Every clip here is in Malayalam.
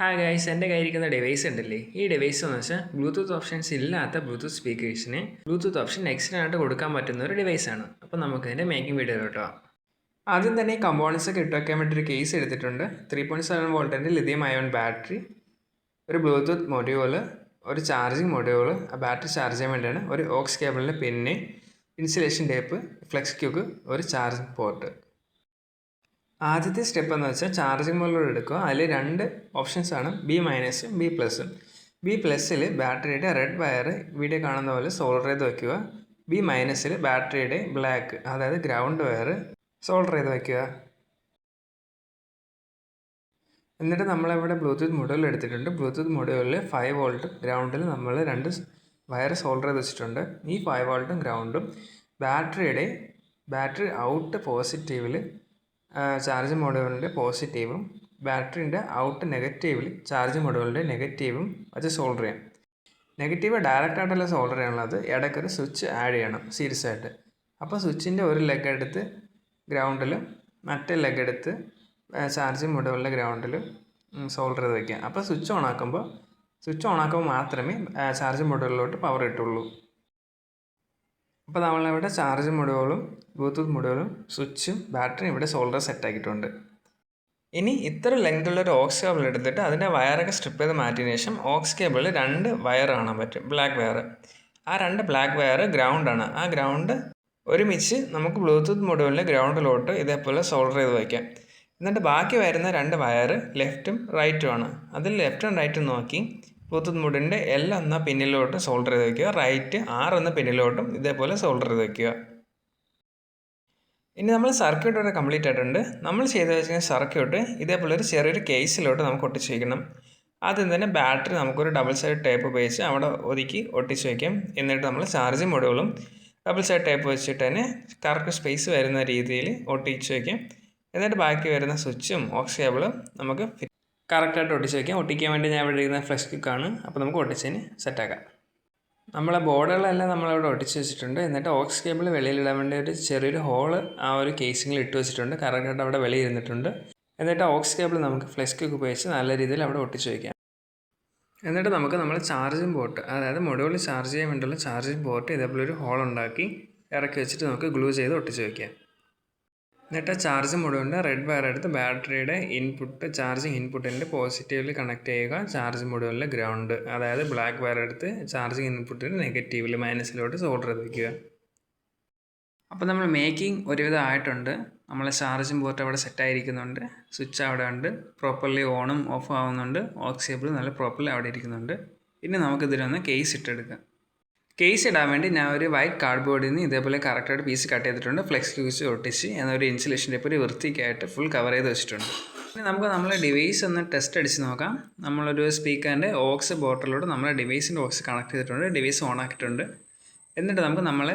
ഹായ് ഗൈസ്, എൻ്റെ കയ്യിരിക്കുന്ന ഡിവൈസ് ഉണ്ടല്ലേ, ഈ ഡിവൈസ് എന്ന് വെച്ചാൽ ബ്ലൂടൂത്ത് ഓപ്ഷൻസ് ഇല്ലാത്ത ബ്ലൂടൂത്ത് സ്പീക്കേഴ്സിന് ബ്ലൂടൂത്ത് ഓപ്ഷൻ എക്സ്ട്രാ ആയിട്ട് കൊടുക്കാൻ പറ്റുന്ന ഒരു ഡിവൈസാണ്. അപ്പോൾ നമുക്ക് അതിൻ്റെ മേക്കിംഗ് വീഡിയോ കേട്ടോ. ആദ്യം തന്നെ ഈ കമ്പോണൻസ് ഒക്കെ ഇട്ട് വയ്ക്കാൻ വേണ്ടി ഒരു കേസ് എടുത്തിട്ടുണ്ട്. 3.7 വോൾട്ടിൻ്റെ ലിഥിയം അയോൺ ബാറ്ററി, ഒരു ബ്ലൂടൂത്ത് മൊഡ്യൂള്, ഒരു ചാർജിങ് മൊഡ്യൂള്, ആ ബാറ്ററി ചാർജ് ചെയ്യാൻ വേണ്ടിയാണ്, ഒരു ഓക്സ് കേബിളിൻ്റെ പിന്ന്, ഇൻസുലേഷൻ ടേപ്പ്, ഫ്ലെക്സ് ക്യൂക്ക്, ഒരു ചാർജിങ് പോർട്ട്. ആദ്യത്തെ സ്റ്റെപ്പ് എന്ന് വെച്ചാൽ ചാർജിങ് മൊഡ്യൂൾ എടുക്കുക. അതിൽ രണ്ട് ഓപ്ഷൻസ് ആണ്, B- B+. B+ൽ ബാറ്ററിയുടെ റെഡ് വയർ വീഡിയോ കാണുന്ന പോലെ സോൾഡർ ചെയ്ത് വയ്ക്കുക. B- ബാറ്ററിയുടെ ബ്ലാക്ക്, അതായത് ഗ്രൗണ്ട് വയർ സോൾഡർ ചെയ്ത് വയ്ക്കുക. എന്നിട്ട് നമ്മളിവിടെ ബ്ലൂടൂത്ത് മൊഡ്യൂൾ എടുത്തിട്ടുണ്ട്. ബ്ലൂടൂത്ത് മൊഡ്യൂളിൽ 5 വോൾട്ടും ഗ്രൗണ്ടിൽ നമ്മൾ രണ്ട് വയർ സോൾഡർ ചെയ്ത് വെച്ചിട്ടുണ്ട്. ഈ 5 വോൾട്ടും ഗ്രൗണ്ടും ബാറ്ററി ഔട്ട് പോസിറ്റീവിൽ ചാർജ് മൊഡ്യൂളിൻ്റെ പോസിറ്റീവും ബാറ്ററിൻ്റെ ഔട്ട് നെഗറ്റീവിൽ ചാർജ് മൊഡ്യൂളിൻ്റെ നെഗറ്റീവും വെച്ച് സോൾഡർ ചെയ്യാം. നെഗറ്റീവ് ഡയറക്റ്റായിട്ടല്ല സോൾഡർ ചെയ്യാനുള്ളത്, ഇടയ്ക്കൊരു സ്വിച്ച് ആഡ് ചെയ്യണം സീരീസ് ആയിട്ട്. അപ്പോൾ സ്വിച്ചിൻ്റെ ഒരു ലെഗ് എടുത്ത് ഗ്രൗണ്ടിലും മറ്റേ ലെഗ് എടുത്ത് ചാർജ് മൊഡ്യൂളിൻ്റെ ഗ്രൗണ്ടിലും സോൾഡർ ചെയ്ത് വയ്ക്കുക. അപ്പോൾ സ്വിച്ച് ഓൺ ആക്കുമ്പോൾ മാത്രമേ ചാർജ് മൊഡ്യൂളിലോട്ട് പവർ കിട്ടുള്ളൂ. അപ്പോൾ നമ്മളിവിടെ ചാർജ് മൊഡ്യൂളും ബ്ലൂടൂത്ത് മൊഡ്യൂളും സ്വിച്ചും ബാറ്ററിയും ഇവിടെ സോൾഡർ സെറ്റ് ആക്കിയിട്ടുണ്ട്. ഇനി ഇത്ര ലെങ്തുള്ളൊരു ഓക്സ് കേബിൾ എടുത്തിട്ട് അതിൻ്റെ വയറൊക്കെ സ്ട്രിപ്പ് ചെയ്ത് മാറ്റിയതിന് ശേഷം ഓക്സ് കേബിളിൽ 2 വയർ കാണാൻ പറ്റും, ബ്ലാക്ക് വയർ. ആ 2 ബ്ലാക്ക് വയർ ഗ്രൗണ്ടാണ്. ആ ഗ്രൗണ്ട് ഒരുമിച്ച് നമുക്ക് ബ്ലൂടൂത്ത് മൊഡ്യൂളിൻ്റെ ഗ്രൗണ്ടിലോട്ട് ഇതേപോലെ സോൾഡർ ചെയ്ത് വയ്ക്കാം. എന്നിട്ട് ബാക്കി വരുന്ന 2 വയർ ലെഫ്റ്റും റൈറ്റുമാണ്. അതിൽ ലെഫ്റ്റും റൈറ്റും നോക്കി ബ്ലൂടൂത്ത് മൊഡ്യൂളിൻ്റെ L എന്ന പിന്നിലോട്ട് സോൾഡർ ചെയ്ത് വയ്ക്കുക. റൈറ്റ് R എന്ന പിന്നിലോട്ടും ഇതേപോലെ സോൾഡർ ചെയ്ത് വയ്ക്കുക. ഇനി നമ്മൾ സർക്യൂട്ട് ഇവിടെ കംപ്ലീറ്റ് ആയിട്ടുണ്ട്. നമ്മൾ ചെയ്ത് വെച്ചിരിക്കുന്ന സർക്യൂട്ട് ഇതേപോലെ ഒരു ചെറിയൊരു കേസിലോട്ട് നമുക്ക് ഒട്ടിച്ച് വയ്ക്കണം. ആദ്യം തന്നെ ബാറ്ററി നമുക്കൊരു ഡബിൾ സൈഡ് ടേപ്പ് ഉപയോഗിച്ച് അവിടെ ഒതുക്കി ഒട്ടിച്ച് വയ്ക്കാം. എന്നിട്ട് നമ്മൾ ചാർജിങ് മൊഡ്യൂളും ഡബിൾ സൈഡ് ടേപ്പ് വെച്ചിട്ട് തന്നെ കറക്റ്റ് സ്പേസ് വരുന്ന രീതിയിൽ ഒട്ടിച്ച് വയ്ക്കാം. എന്നിട്ട് ബാക്കി വരുന്ന സ്വിച്ചും ഓക്സ് കേബിളും നമുക്ക് കറക്റ്റായിട്ട് ഒട്ടിച്ച് വയ്ക്കാം. ഒട്ടിക്കാൻ വേണ്ടി ഞാൻ ഇവിടെ ഇരിക്കുന്ന ഫ്ലെക്സ് ക്യൂക്കാണ്. അപ്പോൾ നമുക്ക് ഒട്ടിച്ചതിന് സെറ്റാക്കാം. നമ്മളെ ബോർഡുകളെല്ലാം നമ്മളിവിടെ ഒട്ടിച്ച് വെച്ചിട്ടുണ്ട്. എന്നിട്ട് ഓക്സ് കേബിൾ വെളിയിലിടാൻ വേണ്ടി ഒരു ചെറിയൊരു ഹോള് ആ ഒരു കേസിങ്ങിൽ ഇട്ട് വെച്ചിട്ടുണ്ട്. കറക്റ്റായിട്ട് അവിടെ വെളിയിൽ ഇരുന്നിട്ടുണ്ട്. എന്നിട്ട് ഓക്സ് കേബിൾ നമുക്ക് ഫ്ലെക്സ് ക്യൂക്ക് ഉപയോഗിച്ച് നല്ല രീതിയിൽ അവിടെ ഒട്ടിച്ച് വയ്ക്കാം. എന്നിട്ട് നമ്മൾ ചാർജിങ് പോർട്ട്, അതായത് മൊഡ്യൂൾ ചാർജ് ചെയ്യാൻ വേണ്ടിയുള്ള ചാർജിങ് പോർട്ട് ഇതേപോലെ ഒരു ഹോൾ ഉണ്ടാക്കി ഇറക്കി വെച്ചിട്ട് നമുക്ക് ഗ്ലൂ ചെയ്ത് ഒട്ടിച്ച് വയ്ക്കാം. എന്നിട്ട് ചാർജ് മൊഡ്യൂളിൻ്റെ റെഡ് വയർ എടുത്ത് ബാറ്ററിയുടെ ചാർജിങ് ഇൻപുട്ടിൻ്റെ പോസിറ്റീവിൽ കണക്ട് ചെയ്യുക. ചാർജ് മൊഡ്യൂളിലെ ഗ്രൗണ്ട്, അതായത് ബ്ലാക്ക് വയർ എടുത്ത് ചാർജിങ് ഇൻപുട്ടിന് നെഗറ്റീവിൽ മൈനസിലോട്ട് സോൾഡർ ചെയ്ത് വയ്ക്കുക. അപ്പോൾ നമ്മൾ മേക്കിംഗ് ഒരുവിധം ആയിട്ടുണ്ട്. നമ്മൾ ചാർജിങ് പോർട്ട് അവിടെ സെറ്റായിരിക്കുന്നുണ്ട്, സ്വിച്ച് അവിടെ ഉണ്ട്, പ്രോപ്പർലി ഓണും ഓഫ് ആവുന്നുണ്ട്, ഓക്സ് കേബിൾ നല്ല പ്രോപ്പർലി അവിടെ ഇരിക്കുന്നുണ്ട്. ഇനി നമുക്കിതിലൊന്ന് കേസ് ഇട്ടെടുക്കാം. കേസ് ഇടാൻ വേണ്ടി ഞാൻ ഒരു വൈറ്റ് കാർഡ്ബോർഡിൽ നിന്ന് ഇതേപോലെ കറക്റ്റായിട്ട് പീസ് കട്ട് ചെയ്തിട്ടുണ്ട്. ഫ്ലെക്സ് ക്യൂസ് ഒട്ടിച്ച് എന്നൊരു ഇൻസുലേഷൻ ടേപ്പ് ഒരു വൃത്തിക്കായിട്ട് ഫുൾ കവർ ചെയ്ത് വെച്ചിട്ടുണ്ട്. ഇനി നമുക്ക് നമ്മളെ ഡിവൈസ് ഒന്ന് ടെസ്റ്റ് അടിച്ച് നോക്കാം. നമ്മളൊരു സ്പീക്കറിൻ്റെ ഓക്സ് ബോട്ടിലോട്ട് നമ്മളെ ഡിവൈസിൻ്റെ ഓക്സ് കണക്ട് ചെയ്തിട്ടുണ്ട്. ഡിവൈസ് ഓൺ ആക്കിയിട്ടുണ്ട്. എന്നിട്ട് നമുക്ക് നമ്മളെ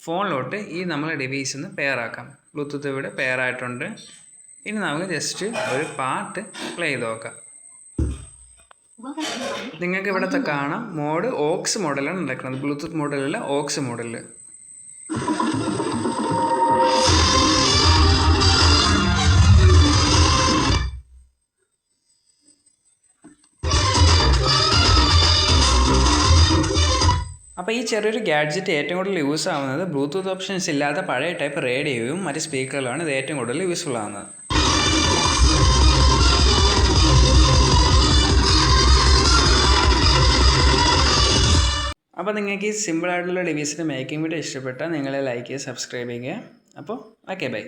ഫോണിലോട്ട് ഈ നമ്മളെ ഡിവൈസ് ഒന്ന് പെയർ ആക്കാം. ബ്ലൂടൂത്ത് ഇവിടെ പെയർ ആയിട്ടുണ്ട്. ഇനി നമുക്ക് ജസ്റ്റ് ഒരു പാട്ട് പ്ലേ ചെയ്ത് നോക്കാം. നിങ്ങൾക്ക് ഇവിടുത്തെ കാണാം, മോഡ് ഓക്സ് മോഡലാണ് നടക്കുന്നത്, ബ്ലൂടൂത്ത് മോഡലല്ല, ഓക്സ് മോഡലിൽ. അപ്പോൾ ഈ ചെറിയൊരു ഗാഡ്ജറ്റ് ഏറ്റവും കൂടുതൽ യൂസ് ആവുന്നത് ബ്ലൂടൂത്ത് ഓപ്ഷൻസ് ഇല്ലാത്ത പഴയ ടൈപ്പ് റേഡിയോയും മറ്റ് സ്പീക്കറുകളാണ് ഇത് ഏറ്റവും കൂടുതൽ യൂസ്ഫുൾ ആവുന്നത്. അപ്പോൾ നിങ്ങൾക്ക് ഈ സിമ്പിളായിട്ടുള്ള ഡിവൈസിൻ്റെ മേക്കിംഗ് വീഡിയോ ഇഷ്ടപ്പെട്ടാൽ നിങ്ങൾ ലൈക്ക് ചെയ്യുക, സബ്സ്ക്രൈബ് ചെയ്യുക. അപ്പോൾ ഓക്കെ, ബൈ.